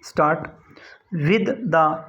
start. With the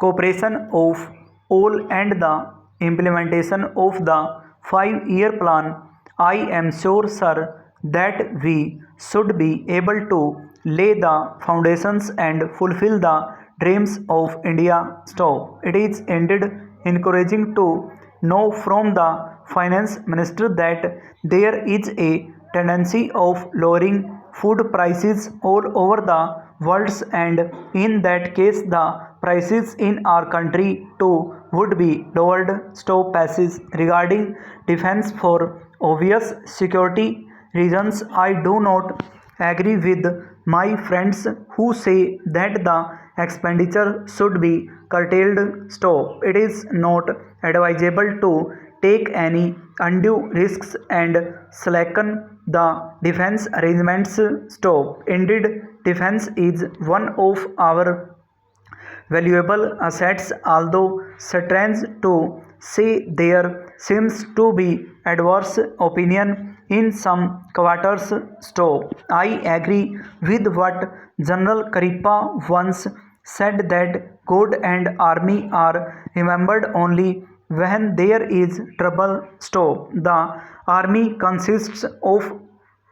cooperation of all and the implementation of the 5-year plan, I am sure, sir, that we should be able to lay the foundations and fulfill the dreams of India. Stop. It is indeed encouraging to know from the finance minister that there is a tendency of lowering food prices all over the world, and in that case the prices in our country too would be lowered. Stop passes regarding defense for obvious security reasons. I do not agree with my friends who say that the expenditure should be curtailed. Stop. It is not advisable to take any undue risks and slacken the defense arrangements. Stop. Indeed, defense is one of our valuable assets, although strange to say there seems to be adverse opinion in some quarters. Stop. I agree with what General Karipa once said, that God and army are remembered only when there is trouble. Stop. The army consists of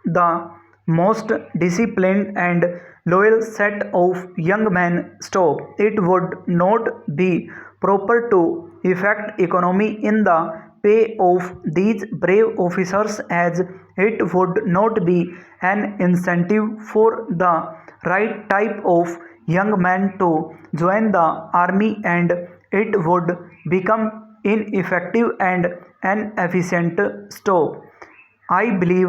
the most disciplined and loyal set of young men. Stop. It would not be proper to effect economy in the pay of these brave officers, as it would not be an incentive for the right type of young man to join the army, and it would become ineffective and inefficient. Stop. I believe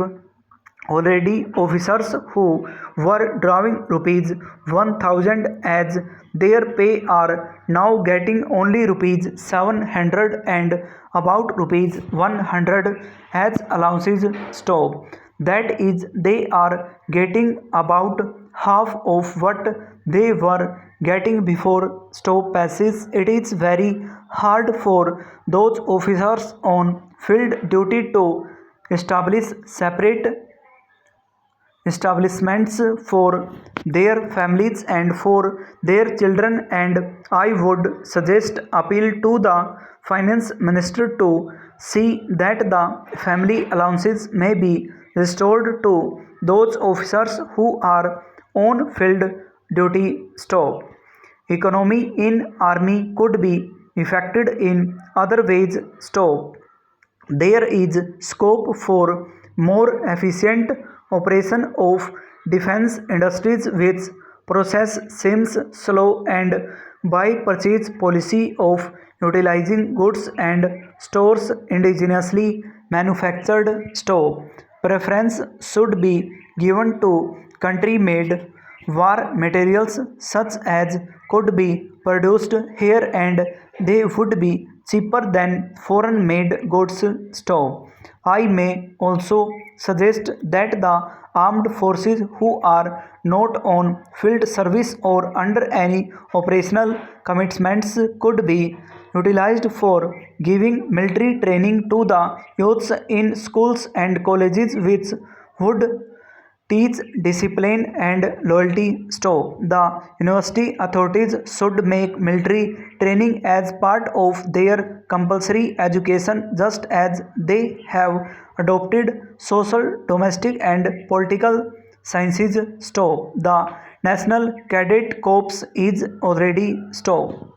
already officers who were drawing rupees 1000 as their pay are now getting only rupees 700 and about rupees 100 as allowances. Stop. That is, they are getting about half of what they were getting before. Stop passes. It is very hard for those officers on field duty to establish separate establishments for their families and for their children, and I would suggest appeal to the finance minister to see that the family allowances may be restored to those officers who are on field duty. Stop. Economy in army could be affected in other ways. Stop. There is scope for more efficient operation of defense industries, which process seems slow, and by purchase policy of utilizing goods and stores indigenously manufactured. Stove. Preference should be given to country made war materials such as could be produced here, and they would be cheaper than foreign made goods. Stove. I may also suggest that the armed forces who are not on field service or under any operational commitments could be utilized for giving military training to the youths in schools and colleges, which would teach discipline and loyalty. Stop. The university authorities should make military training as part of their compulsory education, just as they have adopted social, domestic, and political sciences. Stop. The National Cadet Corps is already. Stop.